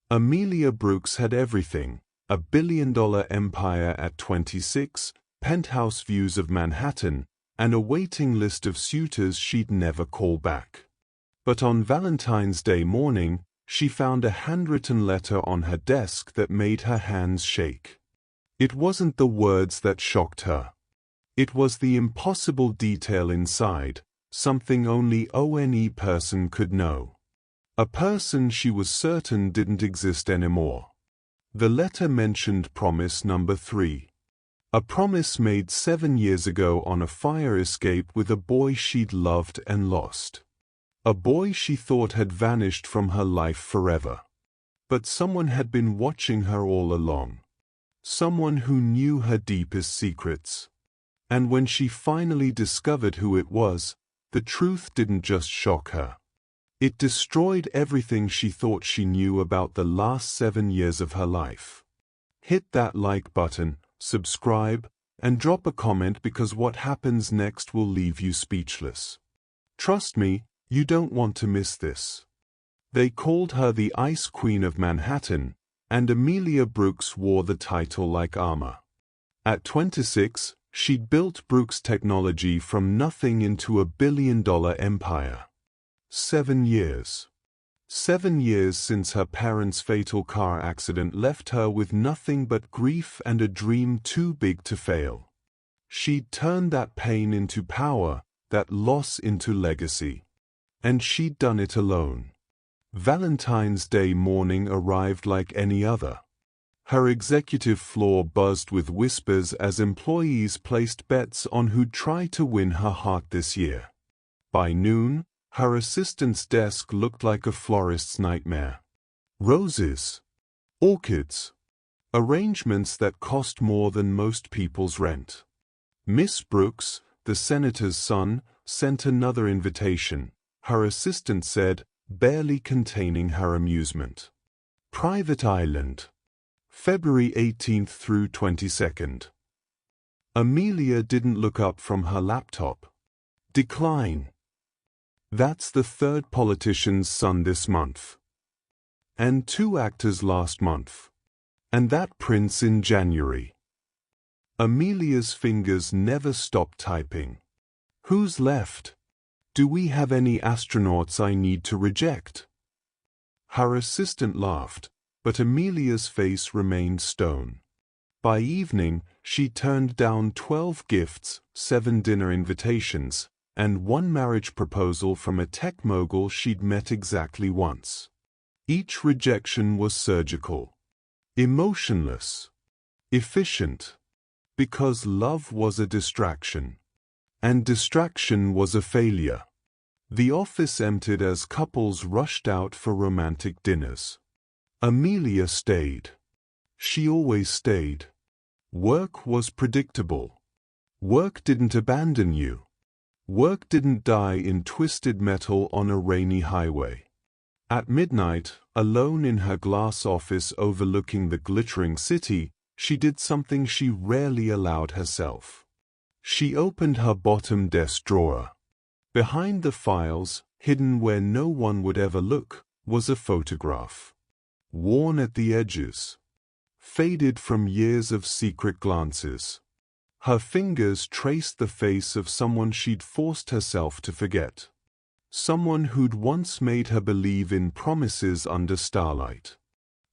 Amelia Brooks had everything: a billion-dollar empire at 26, penthouse views of Manhattan, and a waiting list of suitors she'd never call back. But on Valentine's Day morning, she found a handwritten letter on her desk that made her hands shake. It wasn't the words that shocked her. It was the impossible detail inside, something only a person could know. A person she was certain didn't exist anymore. The letter mentioned promise number 3. A promise made 7 years ago on a fire escape with a boy she'd loved and lost. A boy she thought had vanished from her life forever. But someone had been watching her all along. Someone who knew her deepest secrets. And when she finally discovered who it was, the truth didn't just shock her. It destroyed everything she thought she knew about the last 7 years of her life. Hit that like button, subscribe, and drop a comment, because what happens next will leave you speechless. Trust me, you don't want to miss this. They called her the Ice Queen of Manhattan, and Amelia Brooks wore the title like armor. At 26, she'd built Brooks Technology from nothing into a billion-dollar empire. 7 years. 7 years since her parents' fatal car accident left her with nothing but grief and a dream too big to fail. She'd turned that pain into power, that loss into legacy. And she'd done it alone. Valentine's Day morning arrived like any other. Her executive floor buzzed with whispers as employees placed bets on who'd try to win her heart this year. By noon, her assistant's desk looked like a florist's nightmare. Roses. Orchids. Arrangements that cost more than most people's rent. Miss Brooks, the senator's son, sent another invitation, her assistant said, barely containing her amusement. Private Island. February 18th through 22nd. Amelia didn't look up from her laptop. Decline. That's the 3rd politician's son this month. And 2 actors last month. And that prince in January. Amelia's fingers never stopped typing. Who's left? Do we have any astronauts I need to reject? Her assistant laughed, but Amelia's face remained stone. By evening, she turned down 12 gifts, 7 dinner invitations, and 1 marriage proposal from a tech mogul she'd met exactly once. Each rejection was surgical. Emotionless. Efficient. Because love was a distraction. And distraction was a failure. The office emptied as couples rushed out for romantic dinners. Amelia stayed. She always stayed. Work was predictable. Work didn't abandon you. Work didn't die in twisted metal on a rainy highway. At midnight, alone in her glass office overlooking the glittering city, she did something she rarely allowed herself. She opened her bottom desk drawer. Behind the files, hidden where no one would ever look, was a photograph. Worn at the edges. Faded from years of secret glances. Her fingers traced the face of someone she'd forced herself to forget. Someone who'd once made her believe in promises under starlight.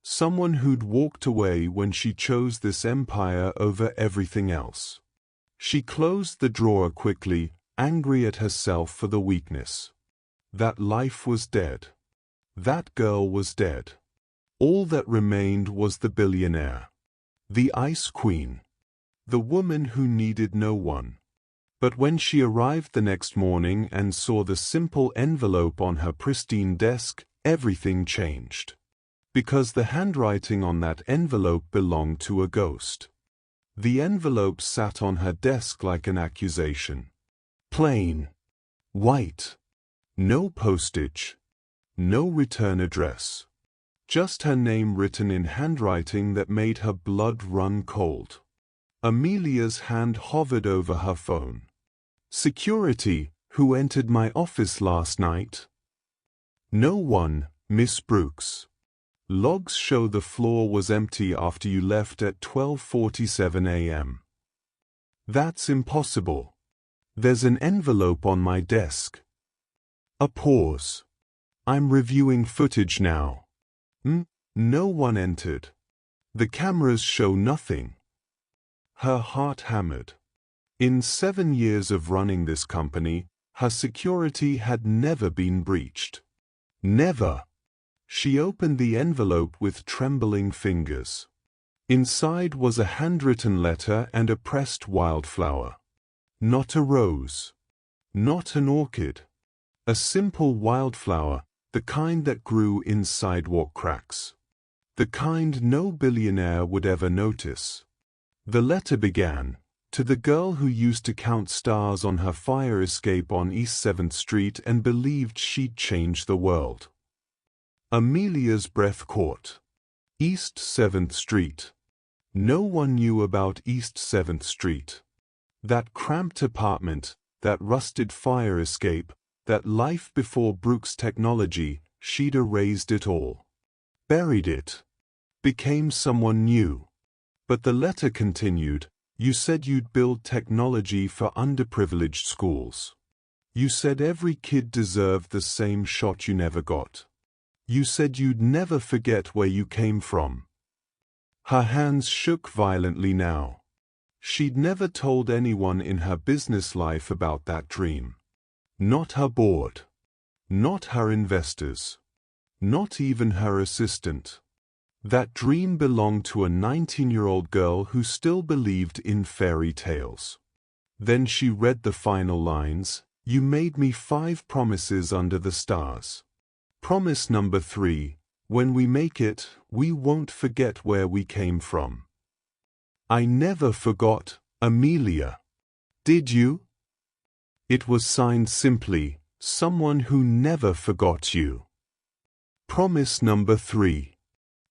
Someone who'd walked away when she chose this empire over everything else. She closed the drawer quickly, angry at herself for the weakness. That life was dead. That girl was dead. All that remained was the billionaire. The Ice Queen. The woman who needed no one. But when she arrived the next morning and saw the simple envelope on her pristine desk, everything changed. Because the handwriting on that envelope belonged to a ghost. The envelope sat on her desk like an accusation. Plain. White. No postage. No return address. Just her name written in handwriting that made her blood run cold. Amelia's hand hovered over her phone. Security, who entered my office last night? No one, Miss Brooks. Logs show the floor was empty after you left at 12:47 a.m. That's impossible. There's an envelope on my desk. A pause. I'm reviewing footage now. No one entered. The cameras show nothing. Her heart hammered. In 7 years of running this company, her security had never been breached. Never. She opened the envelope with trembling fingers. Inside was a handwritten letter and a pressed wildflower. Not a rose. Not an orchid. A simple wildflower, the kind that grew in sidewalk cracks. The kind no billionaire would ever notice. The letter began, "To the girl who used to count stars on her fire escape on East 7th Street and believed she'd change the world." Amelia's breath caught. East 7th Street. No one knew about East 7th Street. That cramped apartment, that rusted fire escape, that life before Brooks technology, she'd erased it all. Buried it. Became someone new. But the letter continued, "You said you'd build technology for underprivileged schools. You said every kid deserved the same shot you never got. You said you'd never forget where you came from." Her hands shook violently now. She'd never told anyone in her business life about that dream. Not her board. Not her investors. Not even her assistant. That dream belonged to a 19-year-old girl who still believed in fairy tales. Then she read the final lines, "You made me 5 promises under the stars. Promise number 3, when we make it, we won't forget where we came from." "I never forgot, Amelia. Did you?" It was signed simply, "Someone who never forgot you." Promise number 3.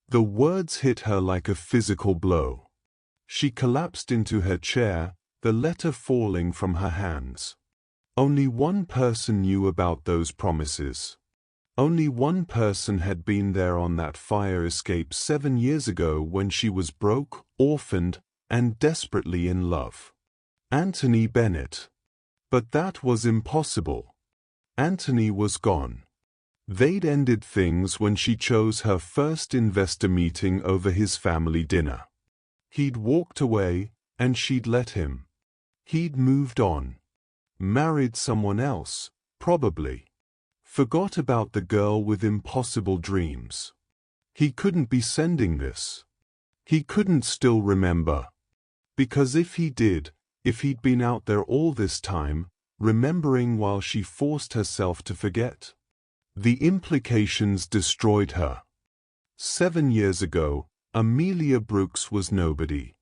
The words hit her like a physical blow. She collapsed into her chair, the letter falling from her hands. Only one person knew about those promises. Only one person had been there on that fire escape 7 years ago when she was broke, orphaned, and desperately in love. Anthony Bennett. But that was impossible. Anthony was gone. They'd ended things when she chose her first investor meeting over his family dinner. He'd walked away, and she'd let him. He'd moved on. Married someone else, probably. Forgot about the girl with impossible dreams. He couldn't be sending this. He couldn't still remember. Because if he did, if he'd been out there all this time, remembering while she forced herself to forget, the implications destroyed her. 7 years ago, Amelia Brooks was nobody.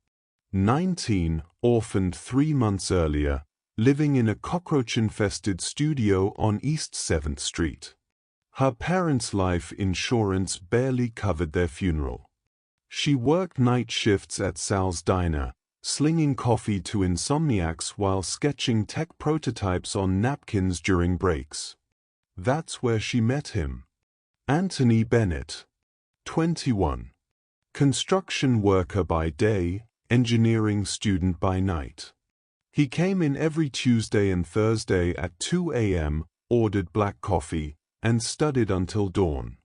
19, orphaned 3 months earlier, living in a cockroach-infested studio on East 7th Street. Her parents' life insurance barely covered their funeral. She worked night shifts at Sal's Diner, slinging coffee to insomniacs while sketching tech prototypes on napkins during breaks. That's where she met him. Anthony Bennett. 21. Construction worker by day, engineering student by night. He came in every Tuesday and Thursday at 2 a.m., ordered black coffee, and studied until dawn.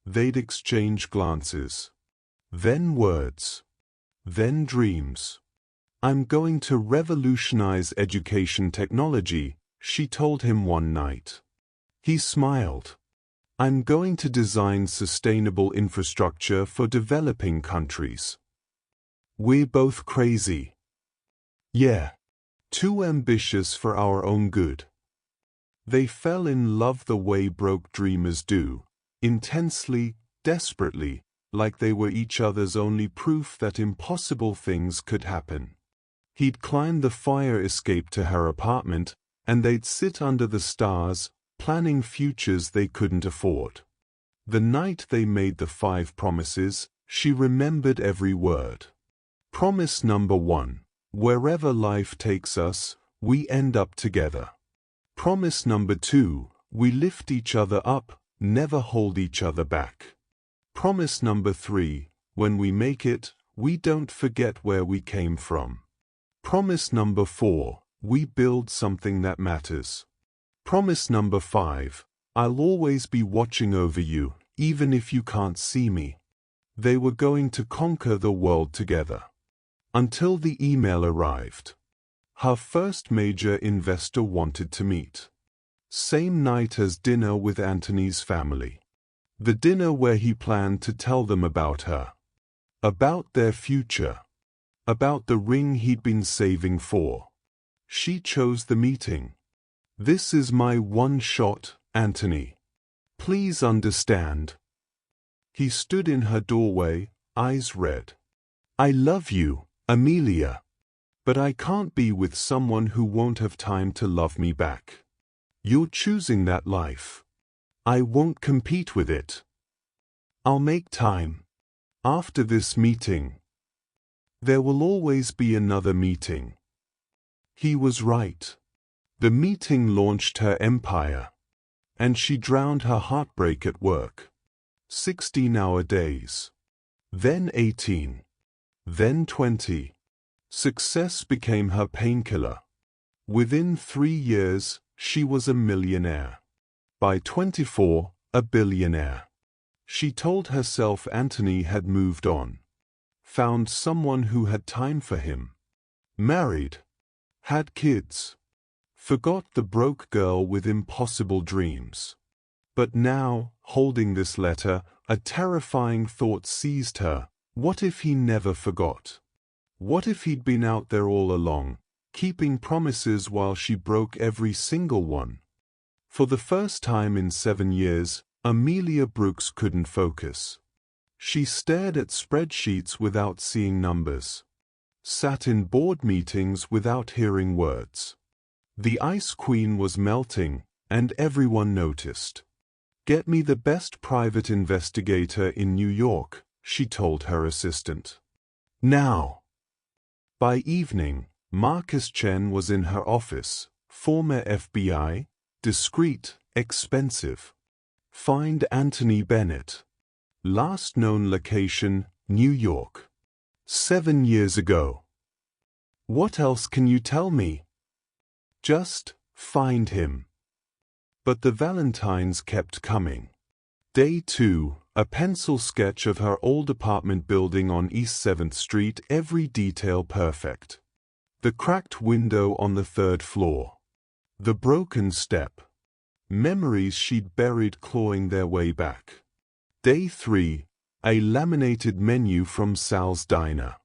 They'd exchange glances. Then words. Then dreams. "I'm going to revolutionize education technology," she told him one night. He smiled. "I'm going to design sustainable infrastructure for developing countries." "We're both crazy." "Yeah. Too ambitious for our own good." They fell in love the way broke dreamers do, intensely, desperately, like they were each other's only proof that impossible things could happen. He'd climb the fire escape to her apartment, and they'd sit under the stars, planning futures they couldn't afford. The night they made the 5 promises, she remembered every word. Promise number 1. Wherever life takes us, we end up together. Promise number 2. We lift each other up, never hold each other back. Promise number 3, when we make it, we don't forget where we came from. Promise number 4, we build something that matters. Promise number 5, I'll always be watching over you, even if you can't see me. They were going to conquer the world together. Until the email arrived. Her first major investor wanted to meet. Same night as dinner with Anthony's family. The dinner where he planned to tell them about her. About their future. About the ring he'd been saving for. She chose the meeting. This is my one shot, Anthony. Please understand. He stood in her doorway, eyes red. I love you, Amelia. But I can't be with someone who won't have time to love me back. You're choosing that life. I won't compete with it. I'll make time. After this meeting. There will always be another meeting. He was right. The meeting launched her empire. And she drowned her heartbreak at work. 16-hour days. Then 18. Then 20. Success became her painkiller. Within 3 years, she was a millionaire. By 24, a billionaire. She told herself Anthony had moved on. Found someone who had time for him. Married. Had kids. Forgot the broke girl with impossible dreams. But now, holding this letter, a terrifying thought seized her. What if he never forgot? What if he'd been out there all along, keeping promises while she broke every single one? For the first time in 7 years, Amelia Brooks couldn't focus. She stared at spreadsheets without seeing numbers. Sat in board meetings without hearing words. The Ice Queen was melting, and everyone noticed. Get me the best private investigator in New York, she told her assistant. Now. By evening, Marcus Chen was in her office, former FBI, discreet, expensive. Find Anthony Bennett. Last known location, New York. 7 years ago. What else can you tell me? Just find him. But the Valentines kept coming. Day 2, a pencil sketch of her old apartment building on East 7th Street, every detail perfect. The cracked window on the 3rd floor. The broken step. Memories she'd buried clawing their way back. Day 3, a laminated menu from Sal's Diner.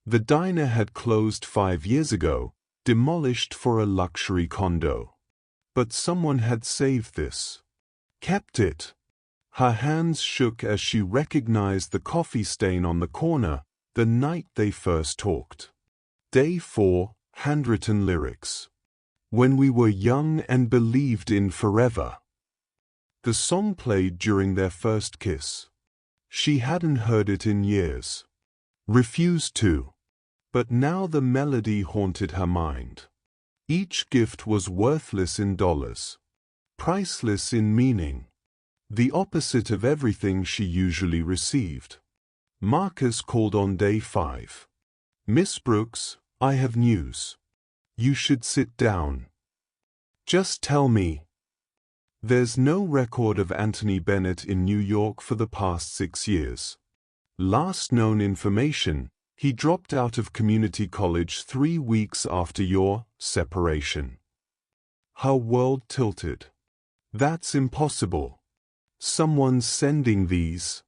The diner had closed 5 years ago, demolished for a luxury condo. But someone had saved this. Kept it. Her hands shook as she recognized the coffee stain on the corner, the night they first talked. Day 4, handwritten lyrics. When we were young and believed in forever. The song played during their first kiss. She hadn't heard it in years. Refused to. But now the melody haunted her mind. Each gift was worthless in dollars. Priceless in meaning. The opposite of everything she usually received. Marcus called on day 5. Miss Brooks, I have news. You should sit down. Just tell me. There's no record of Anthony Bennett in New York for the past 6 years. Last known information, he dropped out of community college 3 weeks after your separation. Her world tilted. That's impossible. Someone's sending these.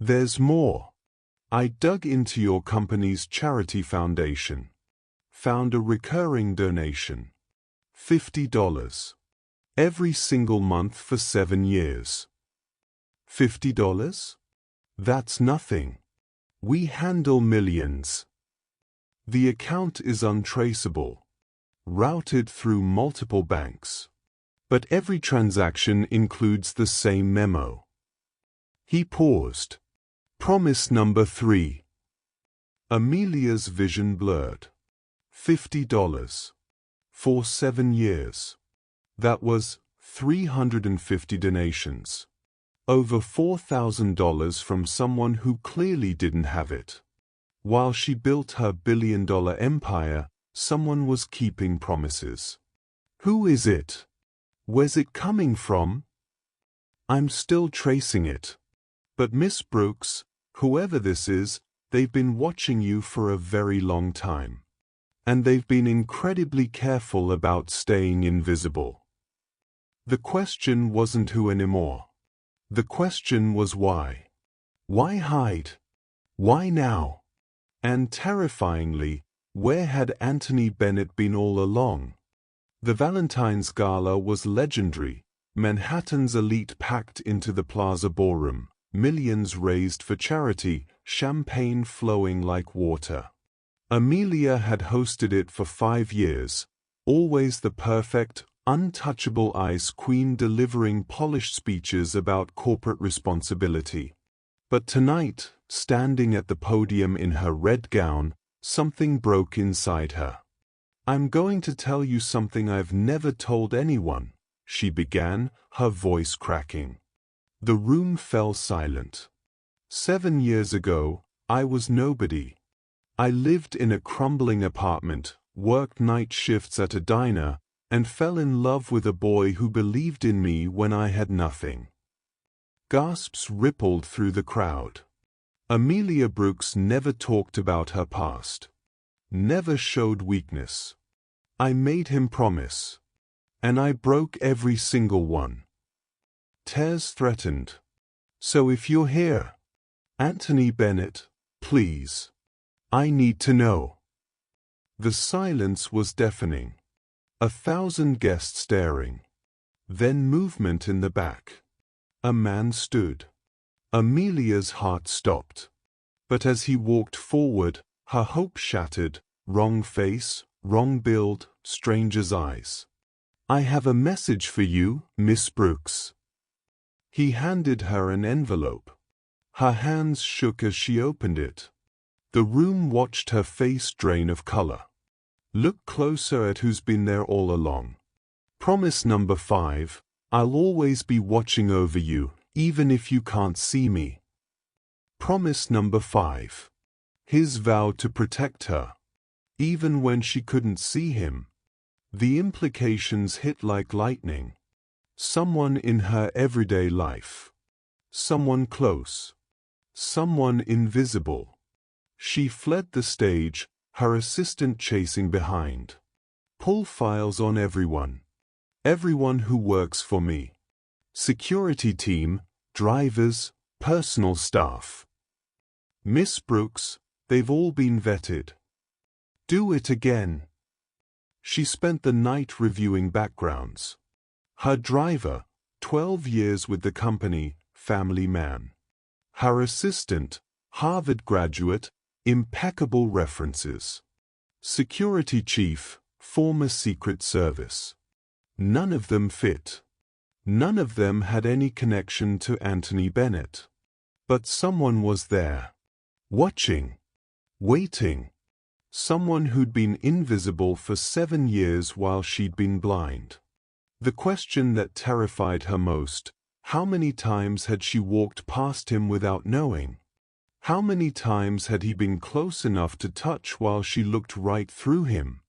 There's more. I dug into your company's charity foundation. Found a recurring donation. $50. Every single month for 7 years. $50? That's nothing. We handle millions. The account is untraceable. Routed through multiple banks. But every transaction includes the same memo. He paused. Promise number 3. Amelia's vision blurred. $50. For 7 years. That was 350 donations. Over $4,000 from someone who clearly didn't have it. While she built her billion-dollar empire, someone was keeping promises. Who is it? Where's it coming from? I'm still tracing it. But Miss Brooks, whoever this is, they've been watching you for a very long time. And they've been incredibly careful about staying invisible. The question wasn't who anymore. The question was why. Why hide? Why now? And terrifyingly, where had Anthony Bennett been all along? The Valentine's Gala was legendary. Manhattan's elite packed into the Plaza Ballroom, millions raised for charity, champagne flowing like water. Amelia had hosted it for 5 years, always the perfect, untouchable ice queen delivering polished speeches about corporate responsibility. But tonight, standing at the podium in her red gown, something broke inside her. I'm going to tell you something I've never told anyone, she began, her voice cracking. The room fell silent. 7 years ago, I was nobody. I lived in a crumbling apartment, worked night shifts at a diner, and fell in love with a boy who believed in me when I had nothing. Gasps rippled through the crowd. Amelia Brooks never talked about her past. Never showed weakness. I made him promise. And I broke every single one. Tears threatened. So if you're here, Anthony Bennett, please. I need to know. The silence was deafening. 1,000 guests staring. Then movement in the back. A man stood. Amelia's heart stopped. But as he walked forward, her hope shattered. Wrong face, wrong build, stranger's eyes. I have a message for you, Miss Brooks. He handed her an envelope. Her hands shook as she opened it. The room watched her face drain of color. Look closer at who's been there all along. Promise number 5, I'll always be watching over you, even if you can't see me. Promise number 5. His vow to protect her. Even when she couldn't see him. The implications hit like lightning. Someone in her everyday life. Someone close. Someone invisible. She fled the stage, her assistant chasing behind. Pull files on everyone. Everyone who works for me. Security team, drivers, personal staff. Miss Brooks, they've all been vetted. Do it again. She spent the night reviewing backgrounds. Her driver, 12 years with the company, family man. Her assistant, Harvard graduate, impeccable references. Security chief, former Secret Service. None of them fit. None of them had any connection to Anthony Bennett. But someone was there. Watching. Waiting. Someone who'd been invisible for 7 years while she'd been blind. The question that terrified her most, how many times had she walked past him without knowing? How many times had he been close enough to touch while she looked right through him?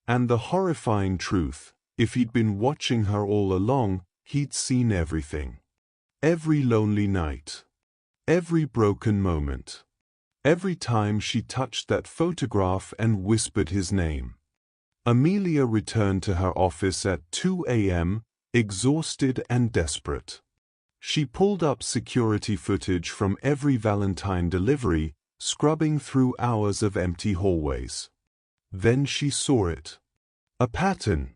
And the horrifying truth, if he'd been watching her all along, he'd seen everything. Every lonely night. Every broken moment. Every time she touched that photograph and whispered his name. Amelia returned to her office at 2 a.m., exhausted and desperate. She pulled up security footage from every Valentine delivery, scrubbing through hours of empty hallways. Then she saw it. A pattern.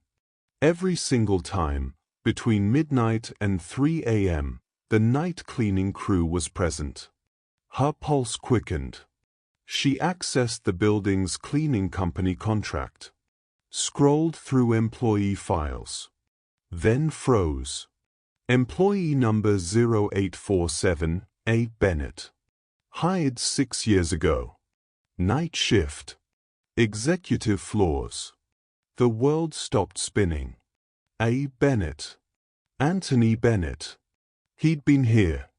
Every single time, between midnight and 3 a.m., the night cleaning crew was present. Her pulse quickened. She accessed the building's cleaning company contract. Scrolled through employee files. Then froze. Employee number 0847, A. Bennett. Hired 6 years ago. Night shift. Executive floors. The world stopped spinning. A. Bennett. Anthony Bennett. He'd been here,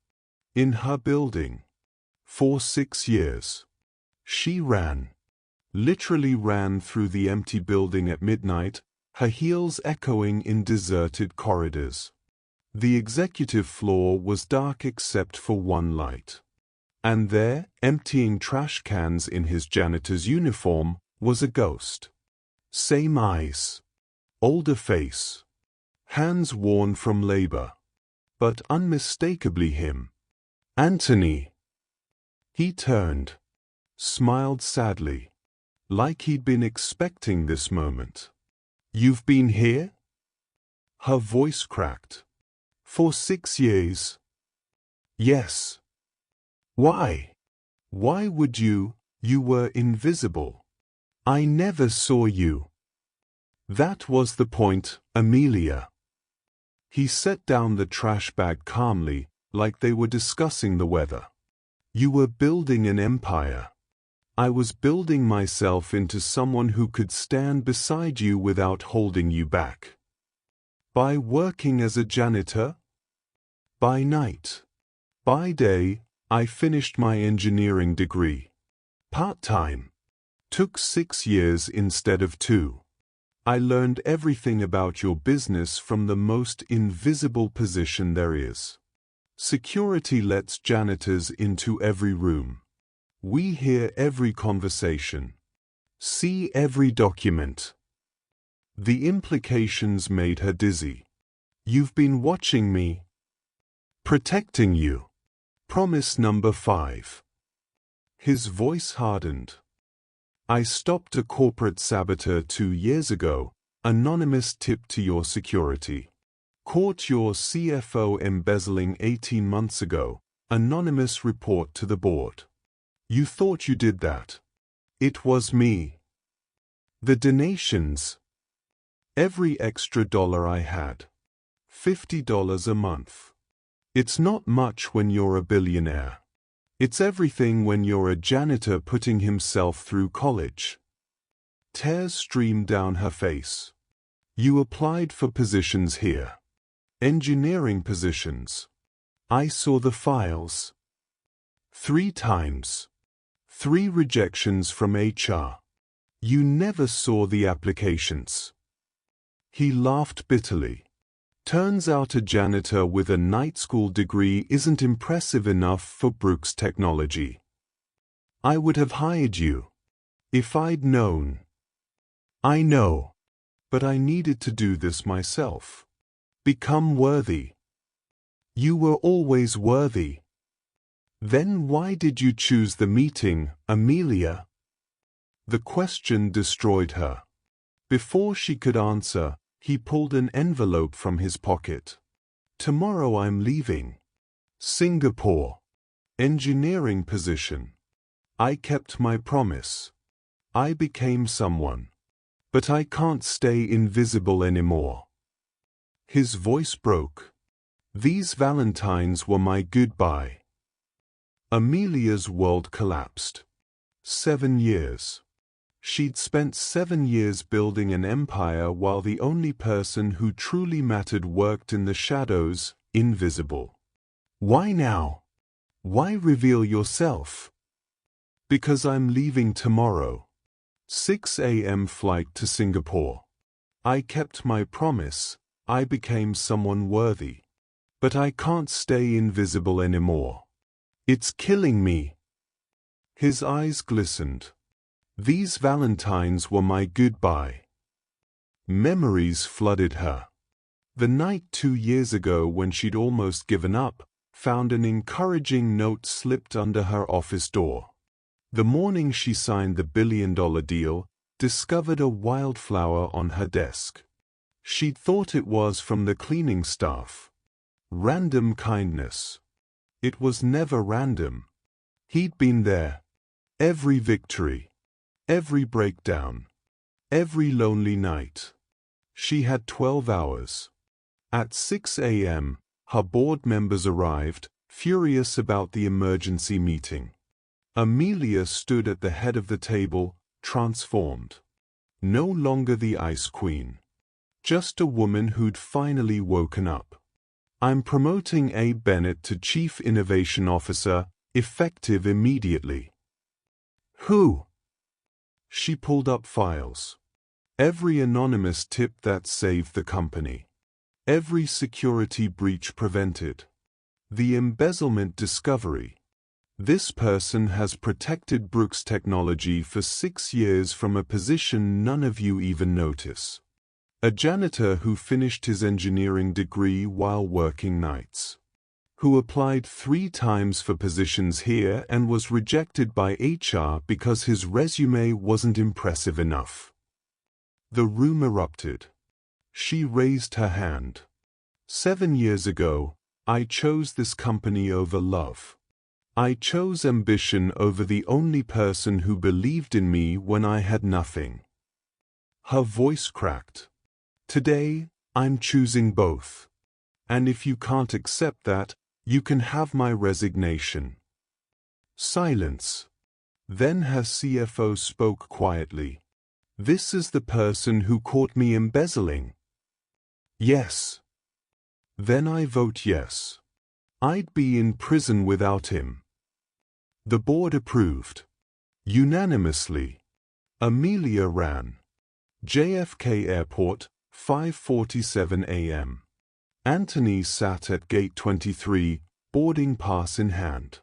in her building, for 6 years. She ran, literally ran through the empty building at midnight, her heels echoing in deserted corridors. The executive floor was dark except for one light. And there, emptying trash cans in his janitor's uniform, was a ghost. Same eyes, older face, hands worn from labor, but unmistakably him. Anthony. He turned, smiled sadly, like he'd been expecting this moment. You've been here? Her voice cracked. For 6 years. Yes. Why? Why would you? You were invisible. I never saw you. That was the point, Amelia. He set down the trash bag calmly, like they were discussing the weather. You were building an empire. I was building myself into someone who could stand beside you without holding you back. By working as a janitor? By night. By day, I finished my engineering degree. Part-time. Took 6 years instead of 2. I learned everything about your business from the most invisible position there is. Security lets janitors into every room. We hear every conversation. See every document. The implications made her dizzy. You've been watching me. Protecting you. Promise number 5. His voice hardened. I stopped a corporate saboteur 2 years ago, anonymous tip to your security. Caught your CFO embezzling 18 months ago, anonymous report to the board. You thought you did that. It was me. The donations. Every extra dollar I had. $50 a month. It's not much when you're a billionaire. It's everything when you're a janitor putting himself through college. Tears streamed down her face. You applied for positions here. Engineering positions. I saw the files. 3 times. 3 rejections from HR. You never saw the applications. He laughed bitterly. Turns out a janitor with a night school degree isn't impressive enough for Brooks Technology. I would have hired you. If I'd known. I know. But I needed to do this myself. Become worthy. You were always worthy. Then why did you choose the meeting, Amelia? The question destroyed her. Before she could answer, he pulled an envelope from his pocket. Tomorrow I'm leaving. Singapore. Engineering position. I kept my promise. I became someone. But I can't stay invisible anymore. His voice broke. These Valentines were my goodbye. Amelia's world collapsed. 7 years. She'd spent 7 years building an empire while the only person who truly mattered worked in the shadows, invisible. Why now? Why reveal yourself? Because I'm leaving tomorrow. 6 a.m. flight to Singapore. I kept my promise. I became someone worthy. But I can't stay invisible anymore. It's killing me. His eyes glistened. These Valentines were my goodbye. Memories flooded her. The night 2 years ago when she'd almost given up, found an encouraging note slipped under her office door. The morning she signed the $1 billion deal, discovered a wildflower on her desk. She'd thought it was from the cleaning staff. Random kindness. It was never random. He'd been there. Every victory. Every breakdown. Every lonely night. She had 12 hours. At 6 a.m., her board members arrived, furious about the emergency meeting. Amelia stood at the head of the table, transformed. No longer the ice queen. Just a woman who'd finally woken up. I'm promoting A. Bennett to Chief Innovation Officer, effective immediately. Who? She pulled up files. Every anonymous tip that saved the company. Every security breach prevented. The embezzlement discovery. This person has protected Brooks Technology for 6 years from a position none of you even notice. A janitor who finished his engineering degree while working nights. Who applied 3 times for positions here and was rejected by HR because his resume wasn't impressive enough. The room erupted. She raised her hand. 7 years ago, I chose this company over love. I chose ambition over the only person who believed in me when I had nothing. Her voice cracked. Today, I'm choosing both. And if you can't accept that, you can have my resignation. Silence. Then her CFO spoke quietly. This is the person who caught me embezzling. Yes. Then I vote yes. I'd be in prison without him. The board approved. Unanimously. Amelia ran. JFK Airport, 5:47 a.m. Anthony sat at gate 23, boarding pass in hand.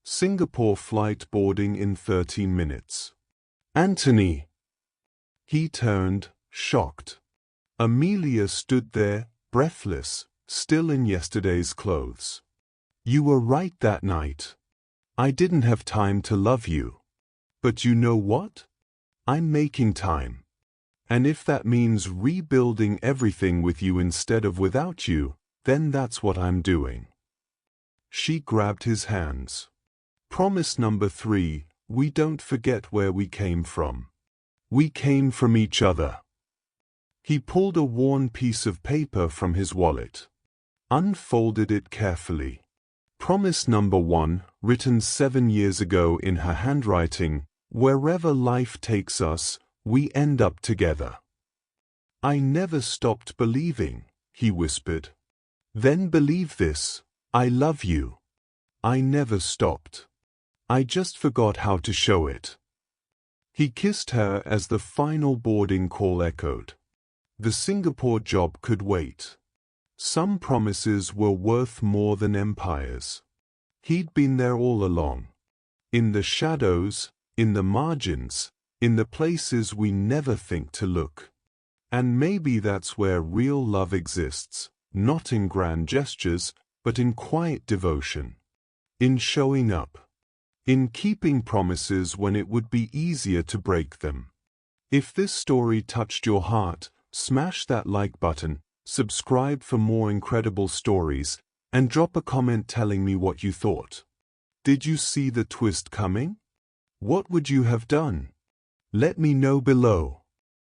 Singapore flight boarding in 13 minutes. Anthony! He turned, shocked. Amelia stood there, breathless, still in yesterday's clothes. You were right that night. I didn't have time to love you. But you know what? I'm making time. And if that means rebuilding everything with you instead of without you, then that's what I'm doing. She grabbed his hands. Promise number 3, we don't forget where we came from. We came from each other. He pulled a worn piece of paper from his wallet. Unfolded it carefully. Promise number 1, written 7 years ago in her handwriting, wherever life takes us, we end up together. I never stopped believing, he whispered. Then believe this, I love you. I never stopped. I just forgot how to show it. He kissed her as the final boarding call echoed. The Singapore job could wait. Some promises were worth more than empires. He'd been there all along. In the shadows, in the margins, in the places we never think to look. And maybe that's where real love exists, not in grand gestures, but in quiet devotion. In showing up. In keeping promises when it would be easier to break them. If this story touched your heart, smash that like button, subscribe for more incredible stories, and drop a comment telling me what you thought. Did you see the twist coming? What would you have done? Let me know below.